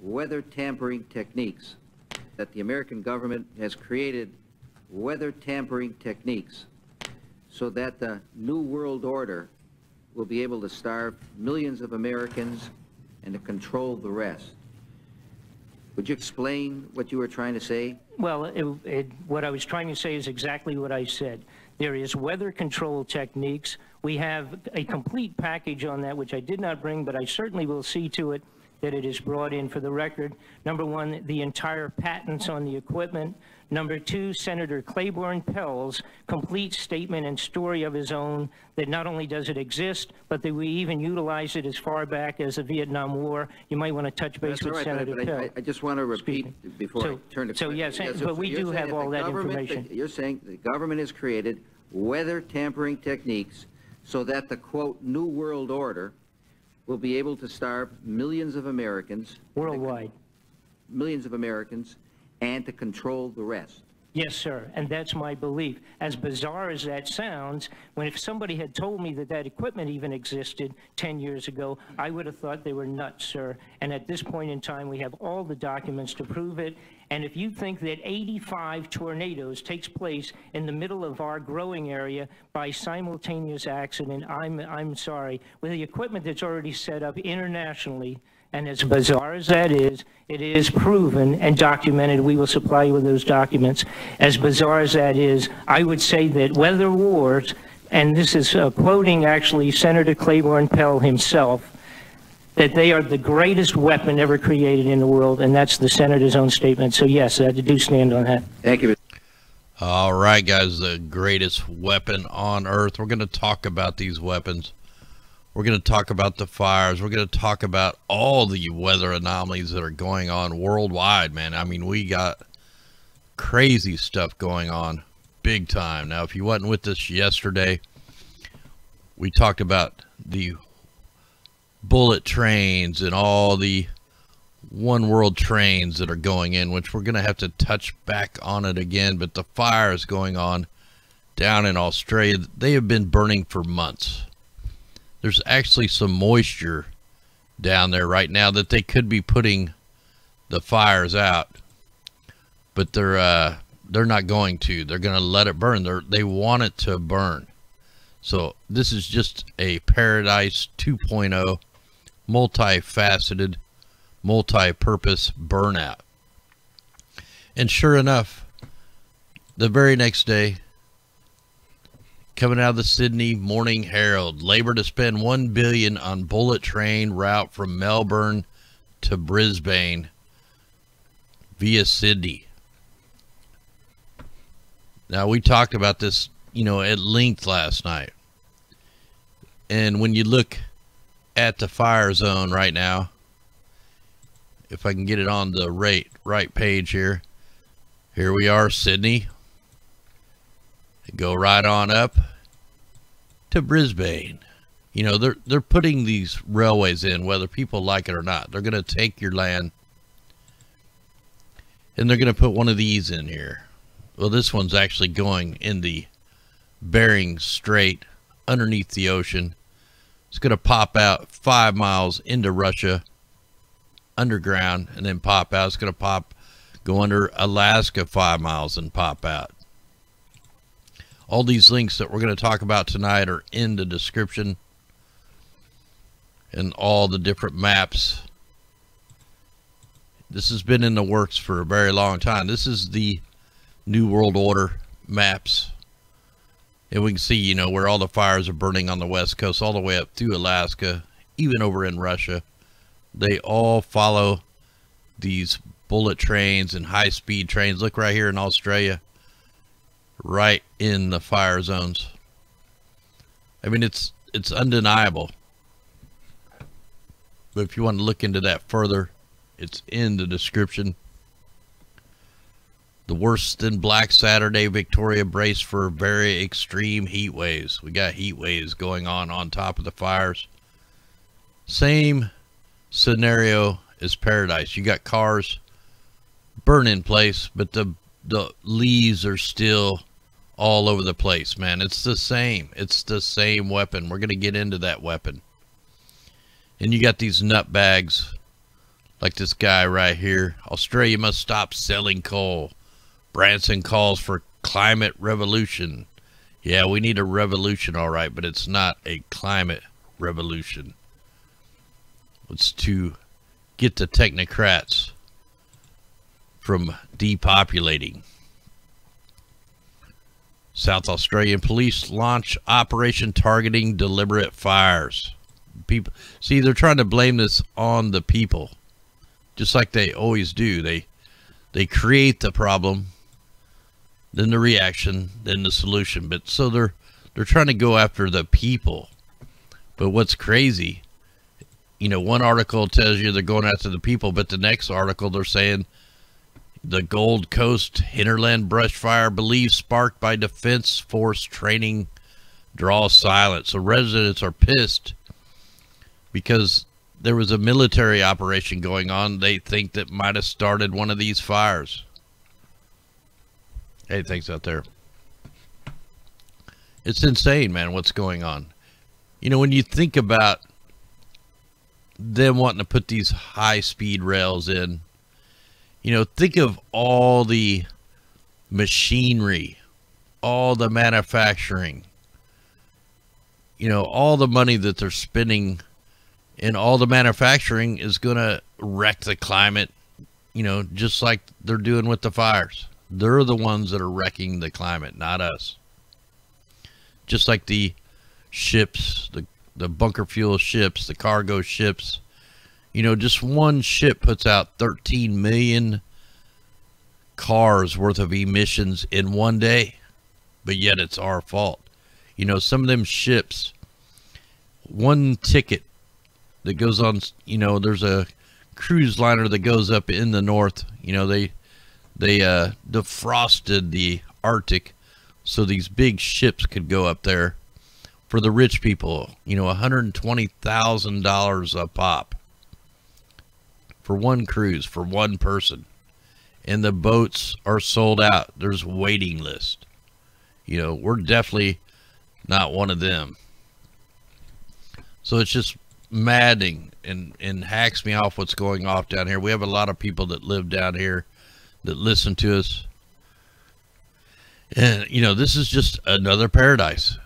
weather tampering techniques, that the American government has created weather tampering techniques so that the New World Order will be able to starve millions of Americans and to control the rest. Would you explain what you were trying to say? Well, what I was trying to say is exactly what I said. There is weather control techniques. We have a complete package on that, which I did not bring, but I certainly will see to it that it is brought in for the record. Number one, the entire patents on the equipment. Number two, Senator Claiborne Pell's complete statement and story of his own that not only does it exist, but that we even utilize it as far back as the Vietnam War. You might want to touch base with Senator Pell. I just want to repeat before I turn to so yes, but we do have all that information. You're saying the government has created weather tampering techniques so that the, quote, New World Order will be able to starve millions of Americans. Worldwide. Millions of Americans, and to control the rest. Yes, sir, and that's my belief. As bizarre as that sounds, if somebody had told me that that equipment even existed 10 years ago, I would have thought they were nuts, sir. And at this point in time, we have all the documents to prove it. And if you think that 85 tornadoes takes place in the middle of our growing area by simultaneous accident, I'm sorry. With the equipment that's already set up internationally, and as bizarre as that is, it is proven and documented. We will supply you with those documents. As bizarre as that is, I would say that weather wars, and this is quoting actually Senator Claiborne Pell himself, that they are the greatest weapon ever created in the world, and that's the senator's own statement. So yes, I do stand on that. Thank you. All right, guys, the greatest weapon on earth. We're going to talk about these weapons. We're going to talk about the fires. We're going to talk about all the weather anomalies that are going on worldwide, man. I mean, we got crazy stuff going on big time. Now, if you wasn't with us yesterday, we talked about the bullet trains and all the one world trains that are going in, which we're going to have to touch back on it again. But the fires going on down in Australia, they have been burning for months. There's actually some moisture down there right now that they could be putting the fires out, but they're not going to. They're going to let it burn. They want it to burn. So this is just a Paradise 2.0, multifaceted, multi-purpose burnout. And sure enough, the very next day, coming out of the Sydney Morning Herald, Labor to spend $1 billion on bullet train route from Melbourne to Brisbane via Sydney. Now, we talked about this, at length last night. And when you look at the fire zone right now, if I can get it on the right page here we are, Sydney. Go right on up to Brisbane. They're putting these railways in, whether people like it or not. They're going to take your land and they're going to put one of these in here. Well, this one's actually going in the Bering Strait underneath the ocean. It's going to pop out 5 miles into Russia underground and then pop out. It's going to go under Alaska 5 miles and pop out. All these links that we're going to talk about tonight are in the description, and all the different maps. This has been in the works for a very long time. This is the New World Order maps. And we can see, where all the fires are burning on the West Coast, all the way up through Alaska, even over in Russia. They all follow these bullet trains and high-speed trains. Look right here in Australia. Right in the fire zones. I mean, it's undeniable. But if you want to look into that further, it's in the description. The worse than Black Saturday, Victoria braced for very extreme heat waves. We got heat waves going on top of the fires. Same scenario as Paradise. You got cars burn in place, but the leaves are still all over the place, man. It's the same weapon. We're going to get into that weapon. And you got these nutbags Like this guy right here. Australia must stop selling coal. Branson calls for climate revolution. Yeah, we need a revolution, all right, but it's not a climate revolution. It's to get the technocrats from depopulating. South Australian police launch operation targeting deliberate fires. People, see, they're trying to blame this on the people, just like they always do. They create the problem, then the reaction, then the solution. But so they're trying to go after the people. But what's crazy, you know, one article tells you they're going after the people, but the next article they're saying the Gold Coast hinterland brush fire believed sparked by Defense Force training draws silence. So residents are pissed because there was a military operation going on they think that might have started one of these fires. Hey, thanks out there. It's insane, man, what's going on. You know, when you think about them wanting to put these high-speed rails in, you know, think of all the machinery, all the manufacturing, you know, all the money that they're spending in all the manufacturing is going to wreck the climate, you know, just like they're doing with the fires. They're the ones that are wrecking the climate, not us. Just like the ships, the bunker fuel ships, the cargo ships. You know, just one ship puts out 13 million cars worth of emissions in one day, but yet it's our fault. You know, some of them ships, one ticket that goes on, you know, there's a cruise liner that goes up in the north, you know, they defrosted the Arctic so these big ships could go up there for the rich people, you know, $120,000 a pop for one cruise, for one person. And the boats are sold out. There's a waiting list. You know, we're definitely not one of them. So it's just maddening and hacks me off what's going off down here. We have a lot of people that live down here that listen to us. And, you know, this is just another paradise.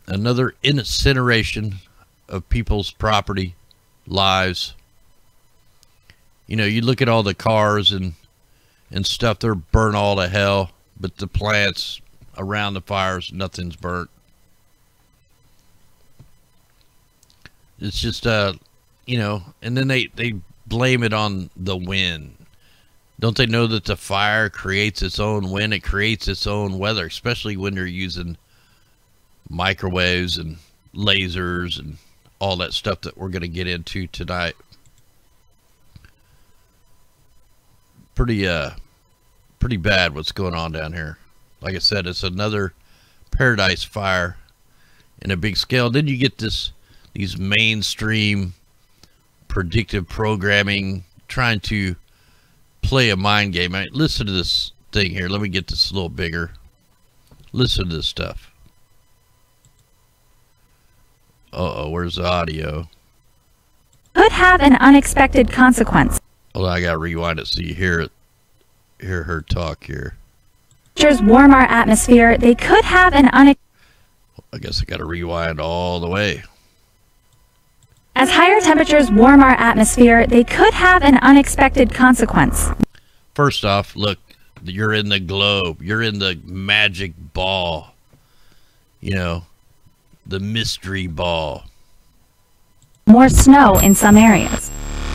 Another incineration of people's property, lives. You know, you look at all the cars and stuff, they're burnt all to hell, but the plants around the fires, nothing's burnt. It's just, you know, and then they blame it on the wind. Don't they know that the fire creates its own wind? It creates its own weather, especially when they're using microwaves and lasers and all that stuff that we're going to get into tonight. Pretty bad what's going on down here. Like I said, it's another paradise fire in a big scale. Then you get these mainstream predictive programming trying to play a mind game. I mean, listen to this thing here. Let me get this a little bigger. Listen to this stuff. Uh-oh, where's the audio? Could have an unexpected consequence. Well, I gotta rewind it so you hear it. Hear her talk here. Temperatures warm our atmosphere. They could have an I guess I gotta rewind all the way. As higher temperatures warm our atmosphere, they could have an unexpected consequence. First off, look, you're in the globe. You're in the magic ball. You know, the mystery ball. More snow in some areas.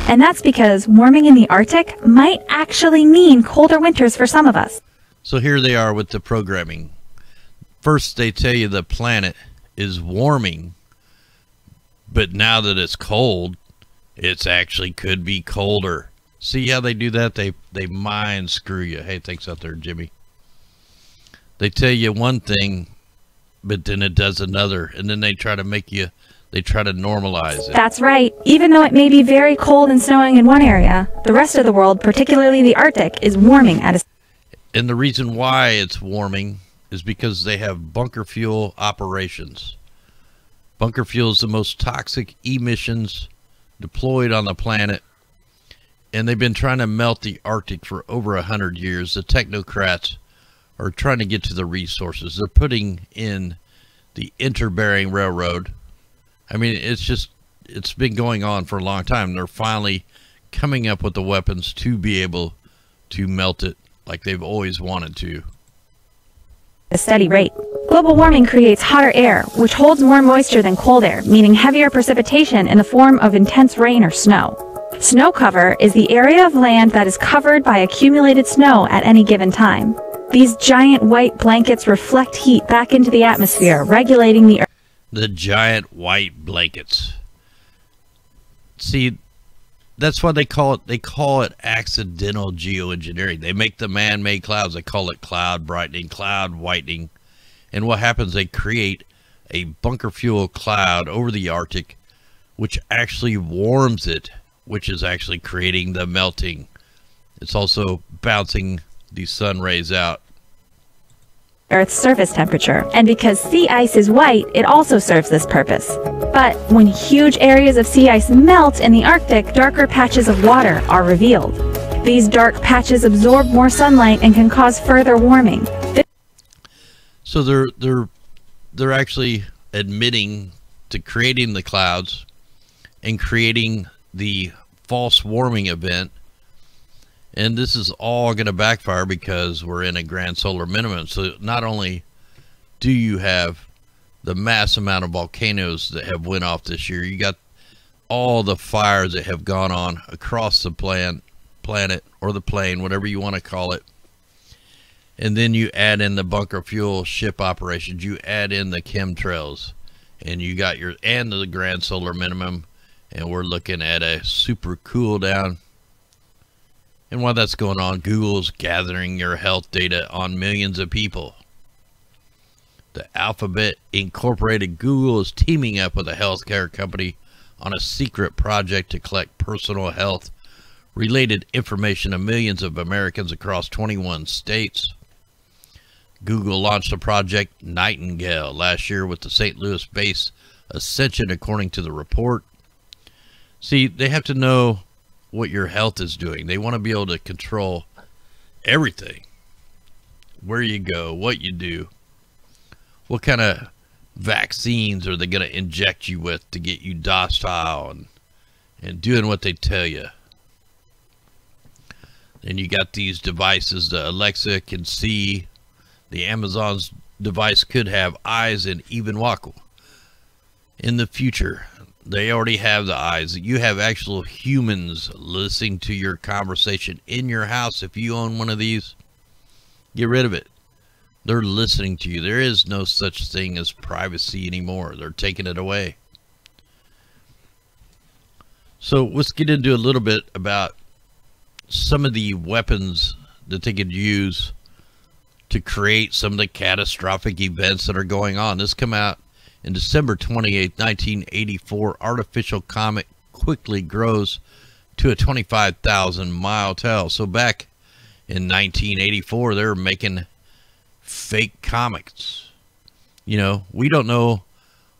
And that's because warming in the Arctic might actually mean colder winters for some of us. So here they are with the programming. First, they tell you the planet is warming, but now that it's cold, it's actually could be colder. See how they do that? They mind screw you. Hey, thanks out there, Jimmy. They tell you one thing, but then it does another, and then they try to make you, they try to normalize it. That's right. Even though it may be very cold and snowing in one area, the rest of the world, particularly the Arctic, is warming at a... And the reason why it's warming is because they have bunker fuel operations. Bunker fuel is the most toxic emissions deployed on the planet. and they've been trying to melt the Arctic for over 100 years. The technocrats are trying to get to the resources. They're putting in the Interbearing Railroad. I mean, it's been going on for a long time. They're finally coming up with the weapons to be able to melt it like they've always wanted to. A steady rate. Global warming creates hotter air, which holds more moisture than cold air, meaning heavier precipitation in the form of intense rain or snow. Snow cover is the area of land that is covered by accumulated snow at any given time. These giant white blankets reflect heat back into the atmosphere, regulating the Earth. The giant white blankets. See, that's why they call it accidental geoengineering. They make the man-made clouds. They call it cloud brightening, cloud whitening. And what happens, they create a bunker fuel cloud over the Arctic, which actually warms it, which is actually creating the melting. It's also bouncing the sun rays out. Earth's surface temperature, and because sea ice is white, it also serves this purpose. But when huge areas of sea ice melt in the Arctic, darker patches of water are revealed. These dark patches absorb more sunlight and can cause further warming. So they're actually admitting to creating the clouds and creating the false warming event. And this is all going to backfire because we're in a grand solar minimum. So not only do you have the mass amount of volcanoes that have went off this year, you got all the fires that have gone on across the planet or the plane, whatever you want to call it. And then you add in the bunker fuel ship operations, you add in the chemtrails, and you got and the grand solar minimum, and we're looking at a super cool down. And while that's going on, Google's gathering your health data on millions of people. The Alphabet Incorporated Google is teaming up with a healthcare company on a secret project to collect personal health related information of millions of Americans across 21 states. Google launched a project Nightingale last year with the St. Louis base Ascension, according to the report. See, they have to know what your health is doing. They want to be able to control everything. Where you go, what you do, what kind of vaccines are they going to inject you with to get you docile and doing what they tell you. Then you got these devices. The Alexa can see. The Amazon's device could have eyes and even walk. In the future, they already have the eyes. You have actual humans listening to your conversation in your house. If you own one of these, get rid of it. They're listening to you. There is no such thing as privacy anymore. They're taking it away. So let's get into a little bit about some of the weapons that they could use to create some of the catastrophic events that are going on. This came out in December 28, 1984. Artificial comet quickly grows to a 25,000-mile tail. So back in 1984, they were making fake comets. You know, we don't know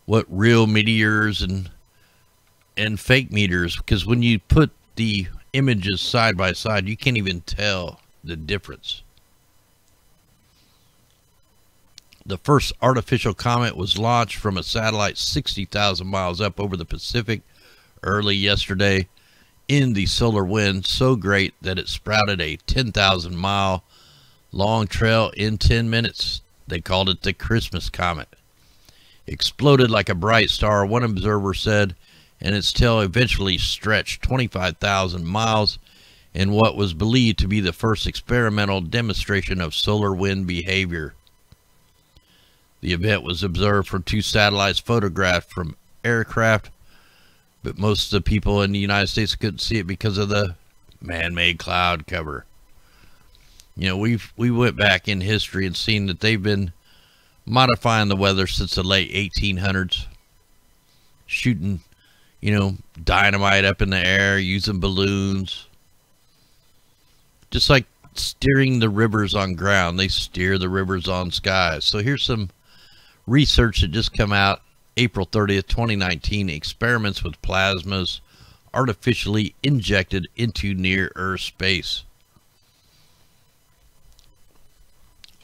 what real meteors and fake meteors, because when you put the images side by side, you can't even tell the difference. The first artificial comet was launched from a satellite 60,000 miles up over the Pacific early yesterday in the solar wind, so great that it sprouted a 10,000-mile long trail in 10 minutes. They called it the Christmas comet. Exploded like a bright star, one observer said, and its tail eventually stretched 25,000 miles in what was believed to be the first experimental demonstration of solar wind behavior. The event was observed from 2 satellites photographed from aircraft, but most of the people in the United States couldn't see it because of the man-made cloud cover. You know, we went back in history and seen that they've been modifying the weather since the late 1800s, shooting, you know, dynamite up in the air, using balloons, just like steering the rivers on ground. They steer the rivers on skies. So here's some research that just come out April 30th, 2019. Experiments with plasmas artificially injected into near-Earth space.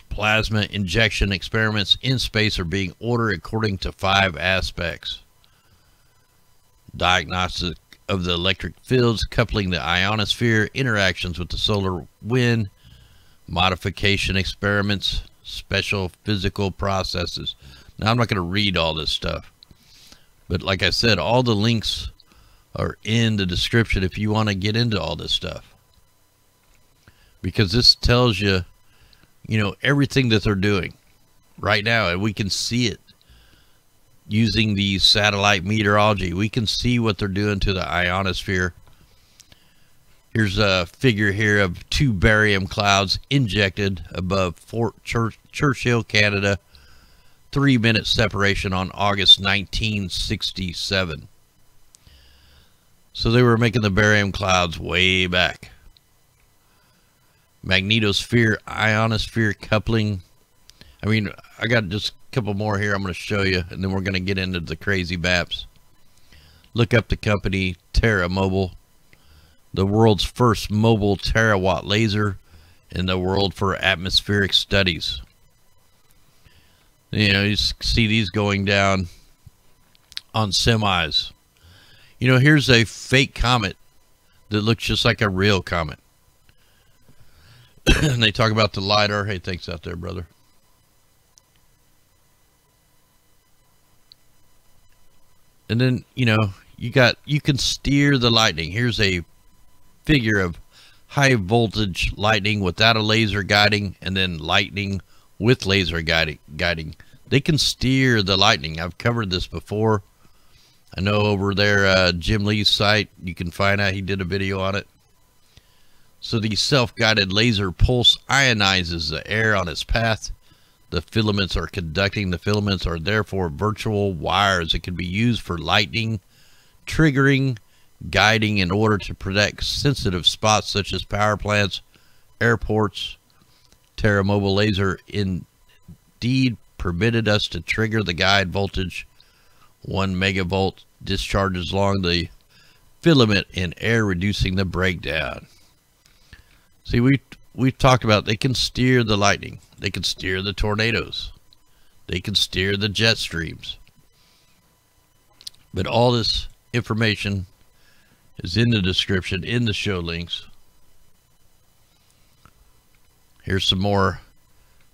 Plasma injection experiments in space are being ordered according to 5 aspects. Diagnostic of the electric fields coupling the ionosphere, interactions with the solar wind, modification experiments, special physical processes. Now, I'm not going to read all this stuff, but like I said, all the links are in the description if you want to get into all this stuff, because this tells you, you know, everything that they're doing right now, and we can see it using the satellite meteorology. We can see what they're doing to the ionosphere. Here's a figure here of 2 barium clouds injected above Fort Churchill, Canada. 3-minute separation on August 1967. So they were making the barium clouds way back. Magnetosphere, ionosphere coupling. I mean, I got just a couple more here I'm going to show you, and then we're going to get into the crazy maps. Look up the company Terra Mobile, the world's first mobile terawatt laser in the world for atmospheric studies. You know, you see these going down on semis. You know, here's a fake comet that looks just like a real comet. And they talk about the LiDAR. Hey, thanks out there, brother. And then, you know, you can steer the lightning. Here's a figure of high voltage lightning without a laser guiding, and then lightning with laser guiding. They can steer the lightning. I've covered this before. I know over there, Jim Lee's site, you can find out he did a video on it. So the self-guided laser pulse ionizes the air on its path. The filaments are conducting. The filaments are therefore virtual wires. It can be used for lightning, triggering, guiding in order to protect sensitive spots such as power plants, airports. Terra Mobile laser indeed permitted us to trigger the guide voltage. 1 megavolt discharges along the filament in air, reducing the breakdown. See, we've talked about they can steer the lightning. They can steer the tornadoes. They can steer the jet streams. But all this information is in the description, in the show links. Here's some more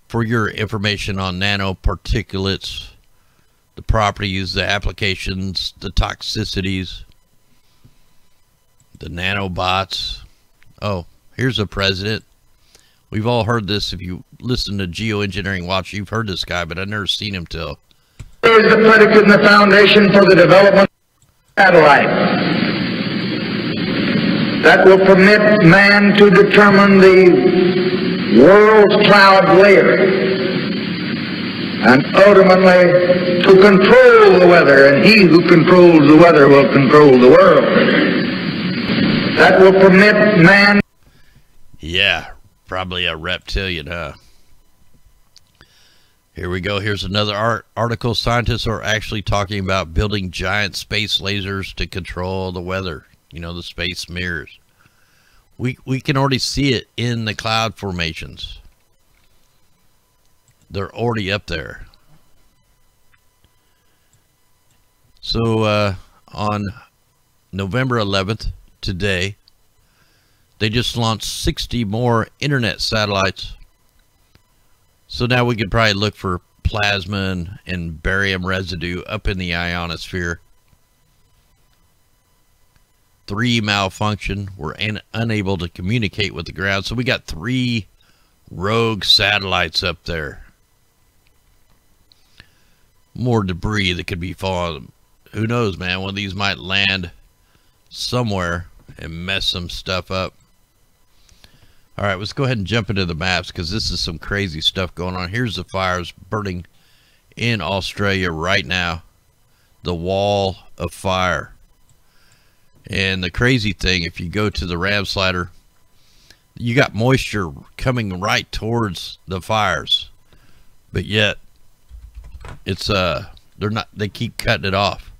for your information on nanoparticulates, the properties, the applications, the toxicities, the nanobots. Oh, here's a president. We've all heard this. If you listen to Geoengineering Watch, you've heard this guy, but I've never seen him till. Here is the predicate and the foundation for the development of satellite that will permit man to determine the world's cloud layer and ultimately to control the weather, and he who controls the weather will control the world. That will permit man. Yeah, probably a reptilian, huh? Here we go. Here's another article. Scientists are actually talking about building giant space lasers to control the weather. You know, the space mirrors. We can already see it in the cloud formations. They're already up there. So on November 11th, today, they just launched 60 more internet satellites. So now we could probably look for plasma and barium residue up in the ionosphere. 3 malfunction. We're unable to communicate with the ground. So we got 3 rogue satellites up there. More debris that could be falling. Who knows, man? One of these might land somewhere and mess some stuff up. All right, let's go ahead and jump into the maps, because this is some crazy stuff going on. Here's the fires burning in Australia right now. The wall of fire. And the crazy thing, if you go to the RAM slider, you got moisture coming right towards the fires. But yet, it's they keep cutting it off.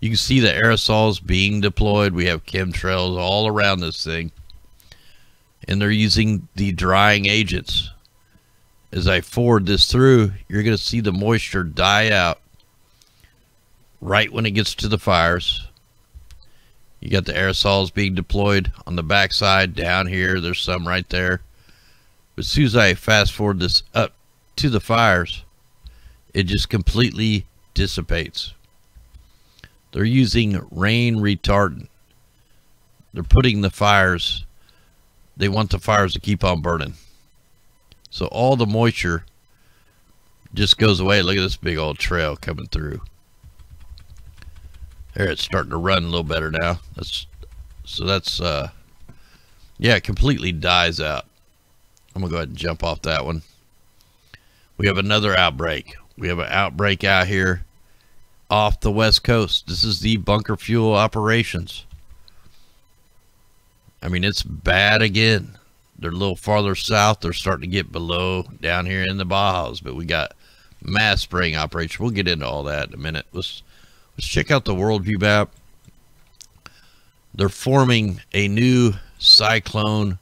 You can see the aerosols being deployed. We have chemtrails all around this thing. And they're using the drying agents. As I forward this through, you're going to see the moisture die out right when it gets to the fires. You got the aerosols being deployed on the backside down here. There's some right there. But as soon as I fast forward this up to the fires, it just completely dissipates. They're using rain retardant. They're putting the fires, they want the fires to keep on burning. So all the moisture just goes away. Look at this big old trail coming through. There, it's starting to run a little better now. Yeah, it completely dies out. I'm gonna go ahead and jump off that one. We have another outbreak. We have an outbreak out here off the West Coast. This is the bunker fuel operations. I mean, it's bad again. They're a little farther south. They're starting to get below down here in the Bajas, but we got mass spraying operation. We'll get into all that in a minute. Let's check out the worldview map. They're forming a new cyclone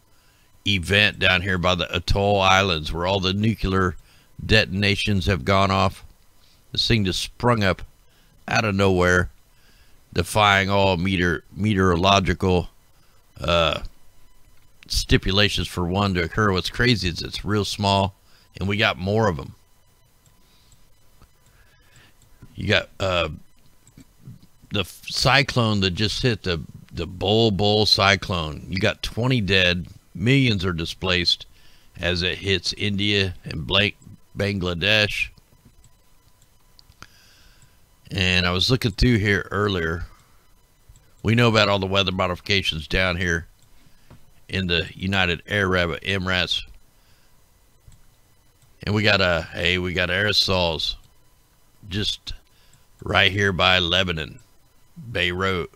event down here by the Atoll Islands where all the nuclear detonations have gone off. This thing just sprung up out of nowhere, defying all meteorological stipulations for one to occur. What's crazy is it's real small, and we got more of them. You got the cyclone that just hit, the Bol cyclone. You got 20 dead, millions are displaced as it hits India and Bangladesh. And I was looking through here earlier. We know about all the weather modifications down here in the United Arab Emirates. And we got aerosols just right here by Lebanon, Beirut.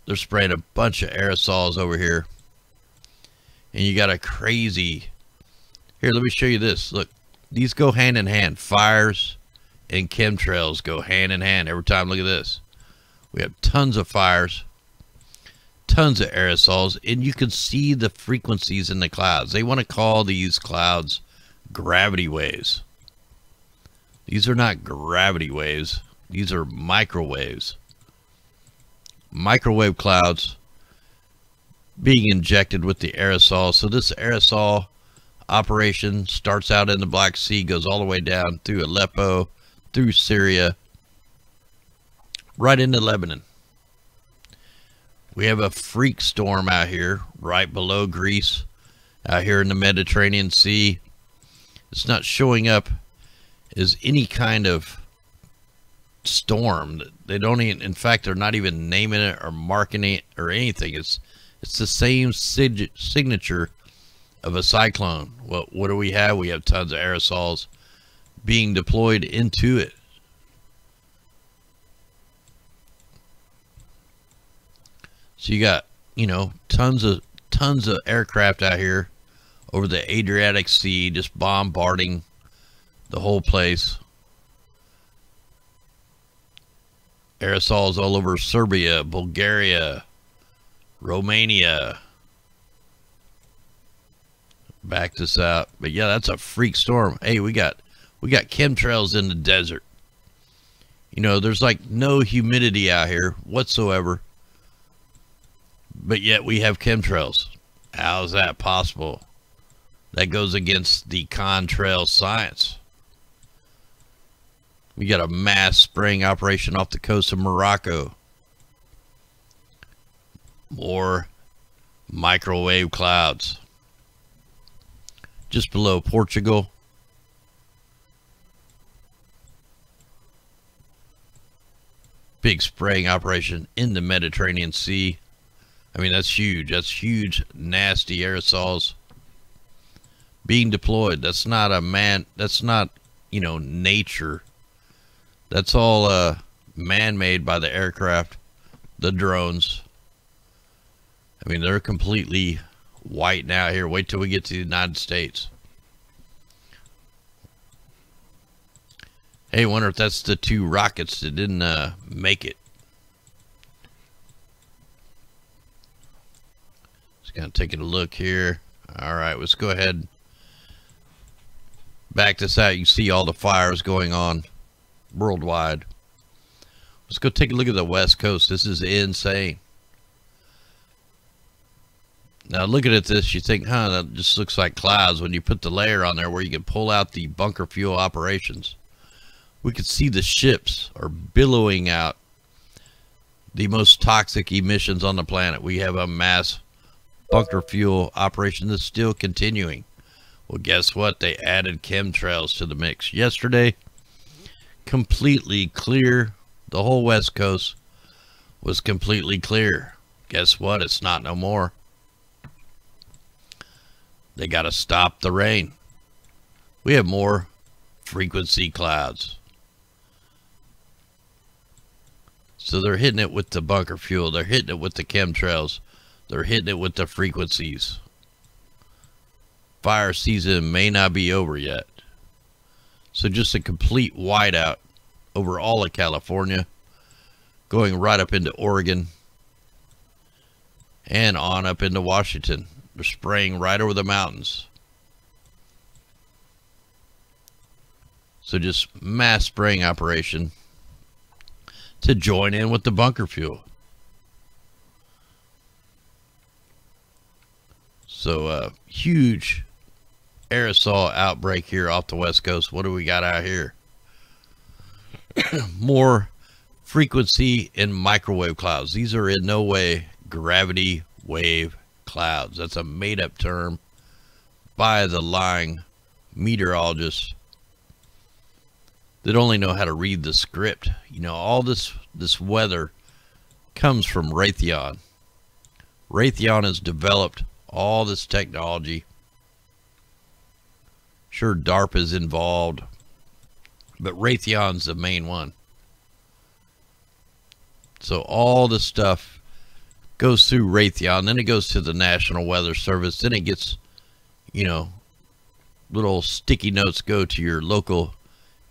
They're spraying a bunch of aerosols over here. And you got a crazy... Here, let me show you this. Look, these go hand in hand. Fires and chemtrails go hand in hand every time. Look at this. We have tons of fires, tons of aerosols, and you can see the frequencies in the clouds. They want to call these clouds gravity waves. These are not gravity waves. These are microwaves. Microwave clouds being injected with the aerosol. So this aerosol operation starts out in the Black Sea, goes all the way down through Aleppo, through Syria, right into Lebanon. We have a freak storm out here right below Greece, out here in the Mediterranean Sea. It's not showing up as any kind of storm. They don't even, in fact, they're not even naming it or marking it or anything. It's the same signature of a cyclone. Well, what do we have? We have tons of aerosols being deployed into it. So you got, you know, tons of aircraft out here over the Adriatic Sea, just bombarding the whole place. Aerosols all over Serbia, Bulgaria, Romania. Back this out. But yeah, that's a freak storm. Hey, we got chemtrails in the desert. You know, there's like no humidity out here whatsoever. But yet we have chemtrails. How is that possible? That goes against the contrail science. We got a mass spraying operation off the coast of Morocco. More microwave clouds. Just below Portugal. Big spraying operation in the Mediterranean Sea. I mean, that's huge. That's huge, nasty aerosols being deployed. That's not that's not, you know, nature. That's all man-made by the aircraft, the drones. I mean, they're completely white now here. Wait till we get to the United States. Hey, I wonder if that's the 2 rockets that didn't make it. Just kind of taking a look here. All right, let's go ahead. Back this out. You see all the fires going on worldwide. Let's go take a look at the West Coast. This is insane. Now looking at this, you think, huh, that just looks like clouds when you put the layer on there where you can pull out the bunker fuel operations. We could see the ships are billowing out the most toxic emissions on the planet. We have a mass bunker fuel operation that's still continuing. Well, guess what? They added chemtrails to the mix. Yesterday, completely clear. The whole West Coast was completely clear. Guess what? It's not no more. They got to stop the rain. We have more frequency clouds. So they're hitting it with the bunker fuel. They're hitting it with the chemtrails. They're hitting it with the frequencies. Fire season may not be over yet. So just a complete whiteout over all of California, going right up into Oregon and on up into Washington. They're spraying right over the mountains. So just mass spraying operation to join in with the bunker fuel. So huge aerosol outbreak here off the West Coast. What do we got out here? More frequency and microwave clouds. These are in no way gravity wave clouds. That's a made-up term by the lying meteorologists that only know how to read the script. You know, all this weather comes from Raytheon. Raytheon has developed all this technology. Sure, DARPA is involved, but Raytheon's the main one. So all the stuff goes through Raytheon, then it goes to the National Weather Service, then it gets, you know, little sticky notes go to your local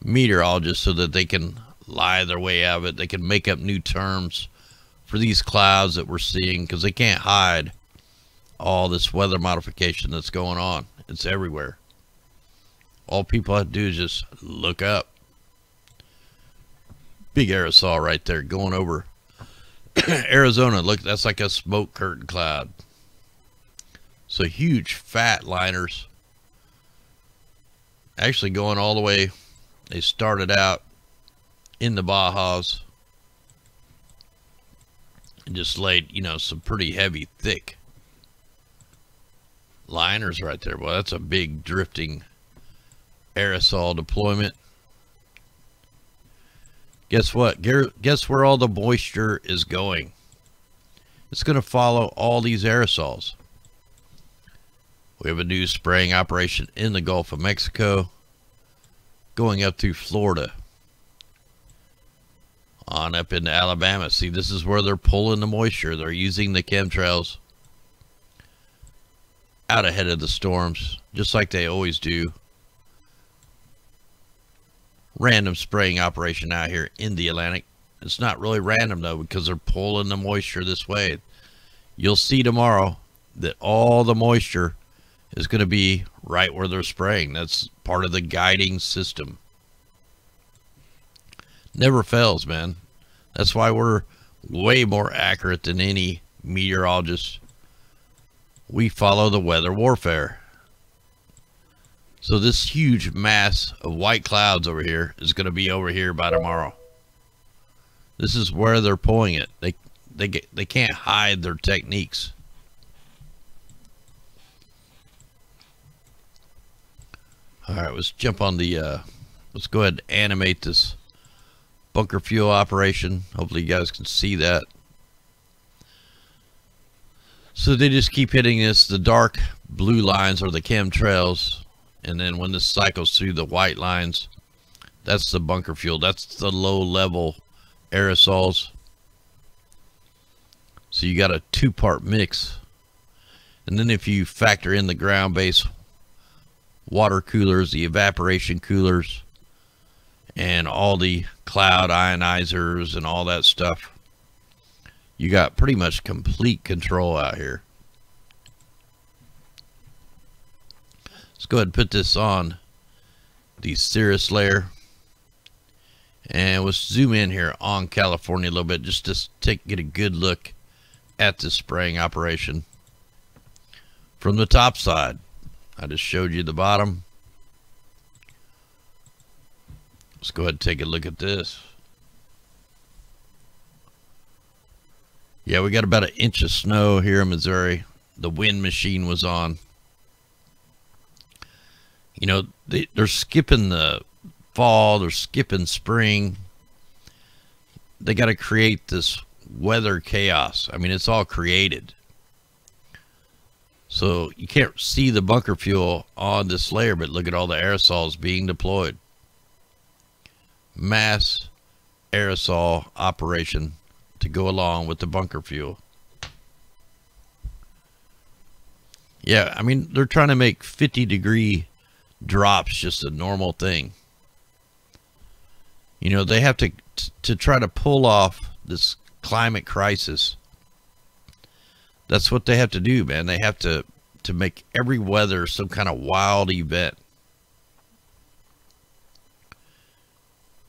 meteorologist so that they can lie their way out of it. They can make up new terms for these clouds that we're seeing, because they can't hide all this weather modification that's going on. It's everywhere. All people have to do is just look up. Big aerosol right there going over Arizona. Look, that's like a smoke curtain cloud. So huge fat liners actually going all the way. They started out in the Bajas and just laid, you know, some pretty heavy, thick liners right there. Boy, that's a big drifting aerosol deployment. Guess what? Guess where all the moisture is going? It's going to follow all these aerosols. We have a new spraying operation in the Gulf of Mexico, going up through Florida, on up into Alabama. See, this is where they're pulling the moisture. They're using the chemtrails out ahead of the storms, just like they always do. Random spraying operation out here in the Atlantic. It's not really random though, because they're pulling the moisture this way. You'll see tomorrow that all the moisture is going to be right where they're spraying. That's part of the guiding system. Never fails, man. That's why we're way more accurate than any meteorologist. We follow the weather warfare. So this huge mass of white clouds over here is going to be over here by tomorrow. This is where they're pulling it. They can't hide their techniques. All right, let's jump on the let's go ahead and animate this bunker fuel operation. Hopefully you guys can see that. So they just keep hitting this. The dark blue lines are the chemtrails. And then when this cycles through the white lines, that's the bunker fuel. That's the low-level aerosols. So you got a two-part mix. And then if you factor in the ground-based water coolers, the evaporation coolers, and all the cloud ionizers and all that stuff. You got pretty much complete control out here. Let's go ahead and put this on the cirrus layer. And let's zoom in here on California a little bit just to get a good look at the spraying operation from the top side. I just showed you the bottom. Let's go ahead and take a look at this. Yeah, we got about 1 inch of snow here in Missouri. The wind machine was on. You know, they're skipping the fall, they're skipping spring. They got to create this weather chaos. I mean, it's all created. So you can't see the bunker fuel on this layer, but look at all the aerosols being deployed. Mass aerosol operation to go along with the bunker fuel. Yeah, I mean, they're trying to make 50-degree drops just a normal thing. You know, they have to try to pull off this climate crisis. That's what they have to do, man. They have to make every weather some kind of wild event.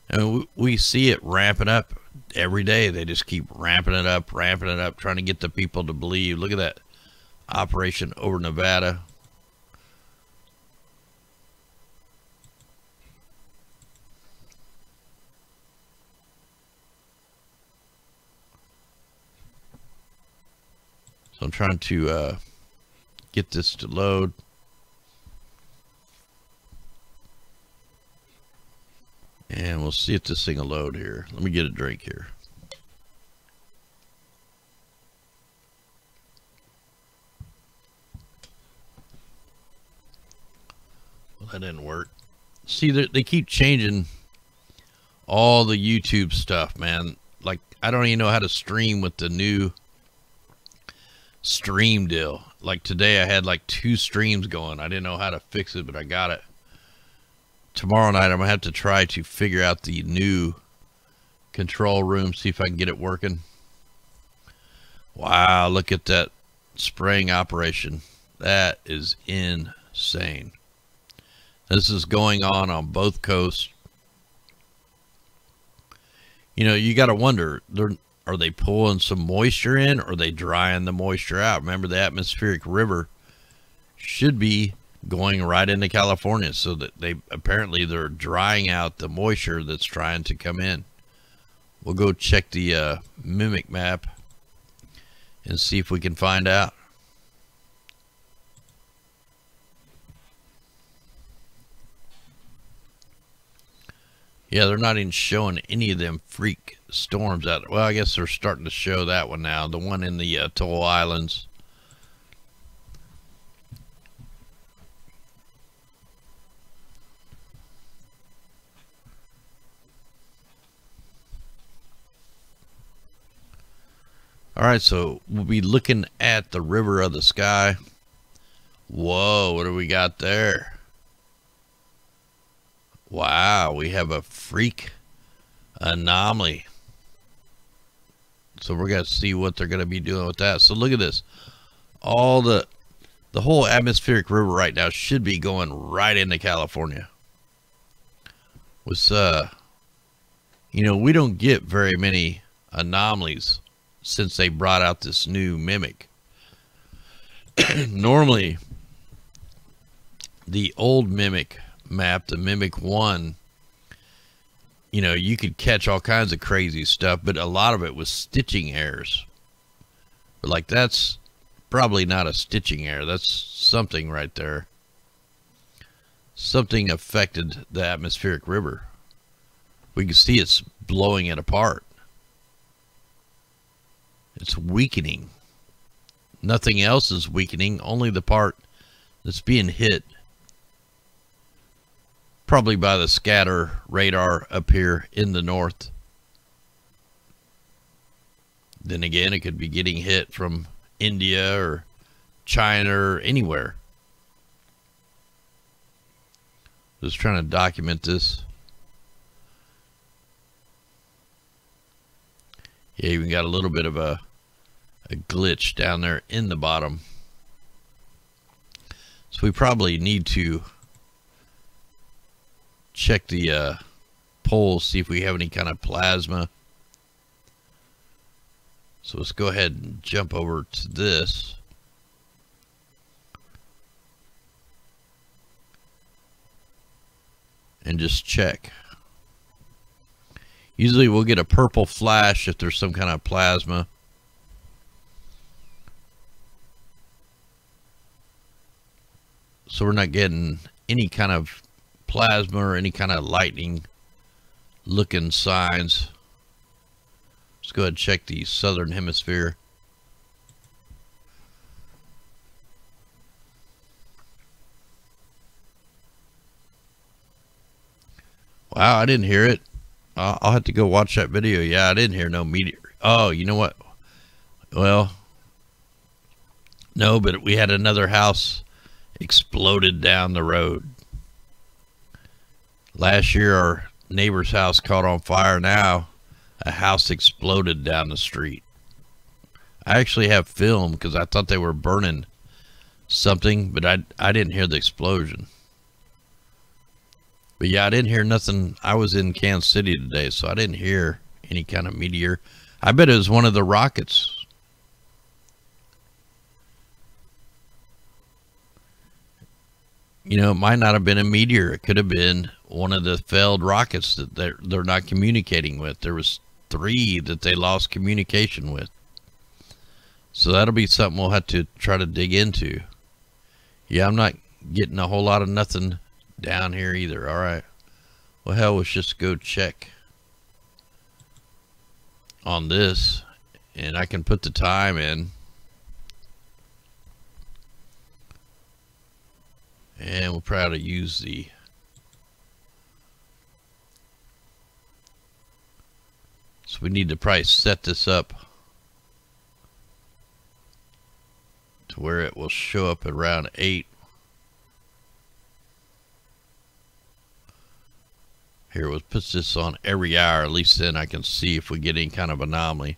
And we see it ramping up every day. They just keep ramping it up, trying to get the people to believe. Look at that operation over Nevada. So I'm trying to get this to load. And we'll see if this thing will load here. Let me get a drink here. Well, that didn't work. See, they keep changing all the YouTube stuff, man. Like, I don't even know how to stream with the new stream deal. Like today I had like 2 streams going. I didn't know how to fix it, but I got it. Tomorrow night I'm gonna have to try to figure out the new control room, see if I can get it working. Wow, look at that spraying operation. That is insane. This is going on both coasts. You know, you got to wonder, are they pulling some moisture in, or are they drying the moisture out? Remember, the atmospheric river should be going right into California, so that they're drying out the moisture that's trying to come in. We'll go check the mimic map and see if we can find out. Yeah, they're not even showing any of them freak storms out there. Well, I guess they're starting to show that one now. The one in the Atoll Islands. All right, so we'll be looking at the river of the sky. Whoa, what do we got there? Wow, we have a freak anomaly. So we're going to see what they're going to be doing with that. So look at this. All the whole atmospheric river right now should be going right into California. With you know, we don't get very many anomalies since they brought out this new mimic. Normally, the old mimic map, the Mimic 1, you know, you could catch all kinds of crazy stuff, but a lot of it was stitching errors. But like, that's probably not a stitching error. That's something right there. Something affected the atmospheric river. We can see it's blowing it apart. It's weakening. Nothing else is weakening, only the part that's being hit. Probably by the scatter radar up here in the north. Then again, it could be getting hit from India or China or anywhere. Just trying to document this. Yeah, even got a little bit of a glitch down there in the bottom. So we probably need to check the poles, see if we have any kind of plasma. So let's go ahead and jump over to this. And just check. Usually we'll get a purple flash if there's some kind of plasma. So we're not getting any kind of plasma or any kind of lightning looking signs. Let's go ahead and check the southern hemisphere. Wow, I didn't hear it. I'll have to go watch that video. Yeah, I didn't hear no meteor. Oh, you know what? Well, no, but we had another house exploded down the road. Last year, our neighbor's house caught on fire. Now, a house exploded down the street. I actually have film because I thought they were burning something, but I didn't hear the explosion. But yeah, I didn't hear nothing. I was in Kansas City today, so I didn't hear any kind of meteor. I bet it was one of the rockets. You know, it might not have been a meteor. It could have been one of the failed rockets that they're not communicating with. There was 3 that they lost communication with. So that'll be something we'll have to try to dig into. Yeah, I'm not getting a whole lot of nothing down here either. All right. Well, hell, let's just go check on this, and I can put the time in. And we'll probably use the so we need to probably set this up to where it will show up at around 8. Here, we'll put this on every hour. At least then I can see if we get any kind of anomaly.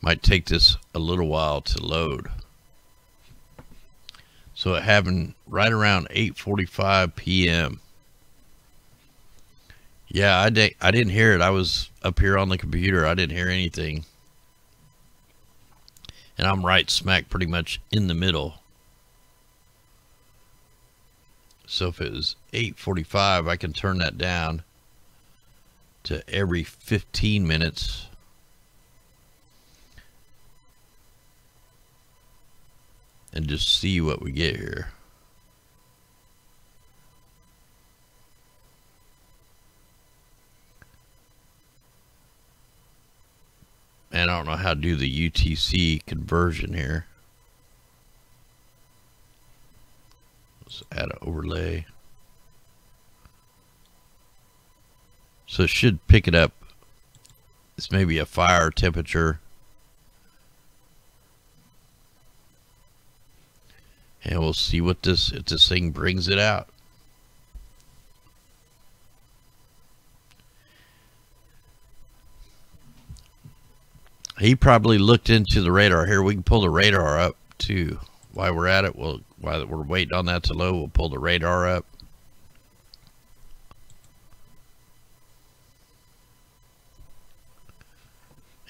Might take this a little while to load. So it happened right around 8:45 p.m. Yeah, I didn't hear it. I was up here on the computer. I didn't hear anything. And I'm right smack pretty much in the middle. So if it was 8:45, I can turn that down to every 15 minutes. And just see what we get here. And I don't know how to do the UTC conversion here. Let's add an overlay. So it should pick it up. It's maybe a fire temperature. And we'll see what if this thing brings it out. He probably looked into the radar. Here, we can pull the radar up too. While we're at it, while we're waiting on that to load, we'll pull the radar up.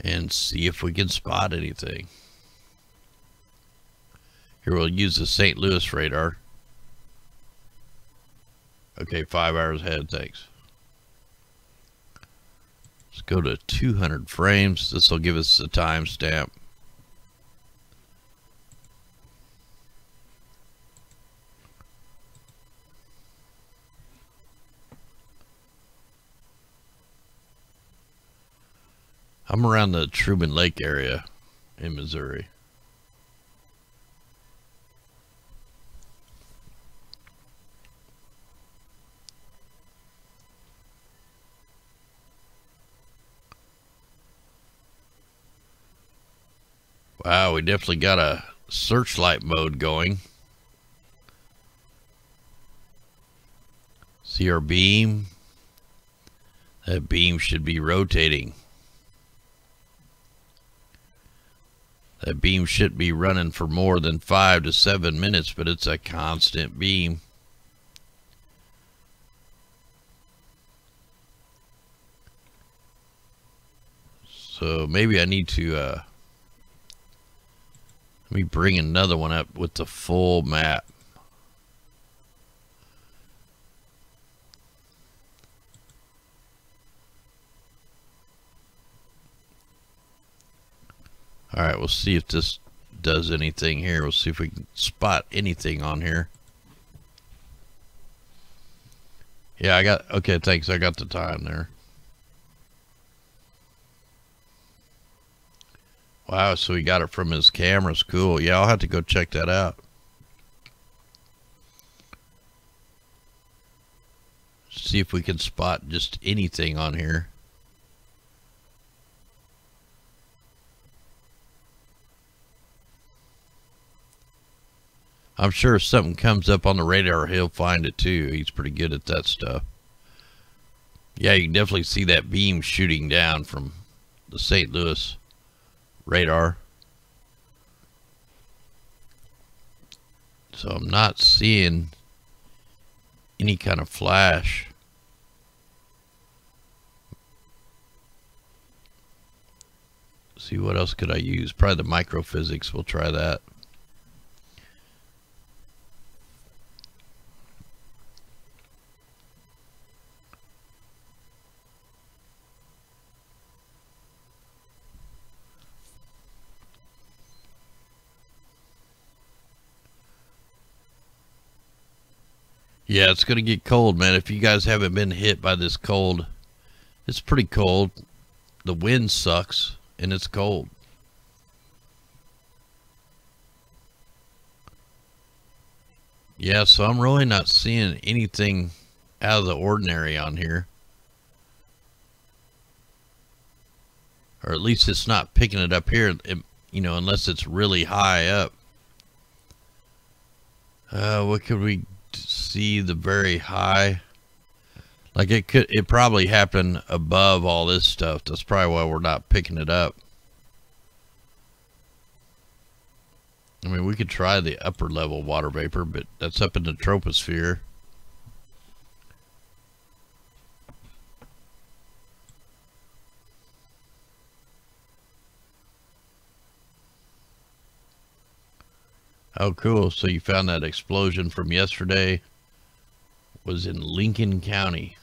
And see if we can spot anything. Here, we'll use the St. Louis radar. Okay, 5 hours ahead, thanks. Let's go to 200 frames. This will give us the timestamp. I'm around the Truman Lake area in Missouri. Wow, we definitely got a searchlight mode going. See our beam? That beam should be rotating. That beam shouldn't be running for more than 5 to 7 minutes, but it's a constant beam. So maybe I need to let me bring another one up with the full map. Alright, we'll see if this does anything here. We'll see if we can spot anything on here. Yeah, I got, okay, thanks. I got the time there. Wow, so he got it from his cameras. Cool. Yeah, I'll have to go check that out. See if we can spot just anything on here. I'm sure if something comes up on the radar, he'll find it too. He's pretty good at that stuff. Yeah, you can definitely see that beam shooting down from the St. Louis radar. So I'm not seeing any kind of flash. See, what else could I use? Probably the microphysics. We'll try that. Yeah, it's going to get cold, man. If you guys haven't been hit by this cold, it's pretty cold. The wind sucks, and it's cold. Yeah, so I'm really not seeing anything out of the ordinary on here. Or at least it's not picking it up here, you know, unless it's really high up. What could we see? The very high, like it probably happened above all this stuff. That's probably why we're not picking it up. I mean, we could try the upper level water vapor, but that's up in the troposphere. Oh, cool. So you found that explosion from yesterday was in Lincoln County.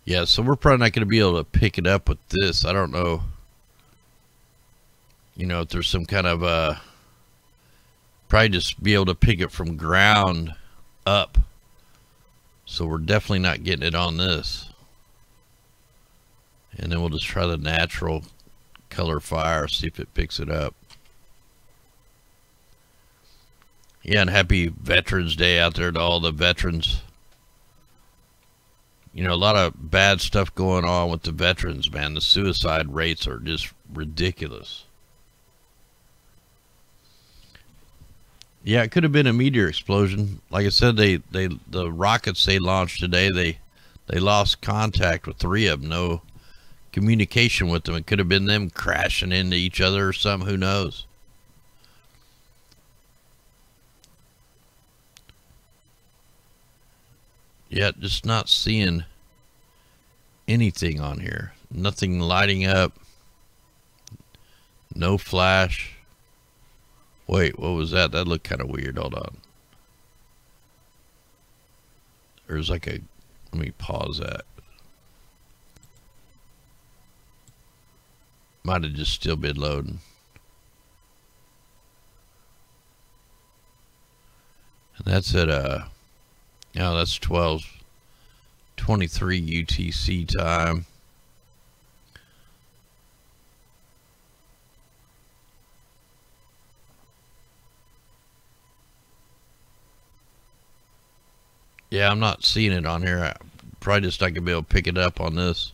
Yeah, so we're probably not going to be able to pick it up with this. I don't know, you know, if there's some kind of, probably just be able to pick it from ground up. So we're definitely not getting it on this. And then we'll just try the natural color fire, see if it picks it up. Yeah, and happy Veterans Day out there to all the veterans. You know, a lot of bad stuff going on with the veterans, man. The suicide rates are just ridiculous. Yeah, it could have been a meteor explosion. Like I said, the rockets they launched today, they lost contact with 3 of them. No communication with them. It could have been them crashing into each other or something. Who knows? Yeah, just not seeing anything on here. Nothing lighting up. No flash. Wait, what was that? That looked kind of weird. Hold on. There's like a... Let me pause that. Might have just still been loading. And that's at no, that's 12:23 UTC time. Yeah, I'm not seeing it on here. I probably just not gonna be able to pick it up on this.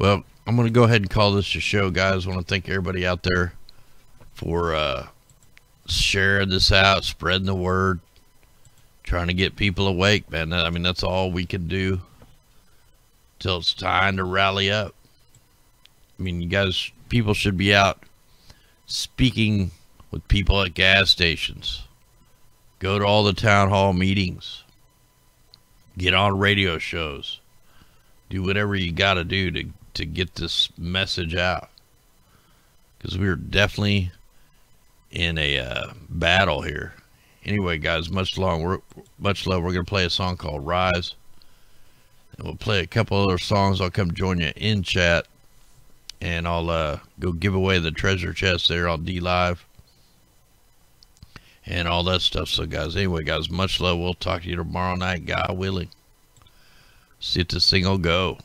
Well, I'm going to go ahead and call this a show, guys. I want to thank everybody out there for sharing this out, spreading the word, trying to get people awake, man. I mean, that's all we can do till it's time to rally up. I mean, you guys, people should be out speaking with people at gas stations. Go to all the town hall meetings. Get on radio shows. Do whatever you got to do to get this message out. Because we're definitely in a battle here. Anyway, guys, much love. We're going to play a song called Rise. And we'll play a couple other songs. I'll come join you in chat. And I'll go give away the treasure chest there on D Live. And all that stuff. So, guys, anyway, guys, much love. We'll talk to you tomorrow night, God willing. See if this thing will go.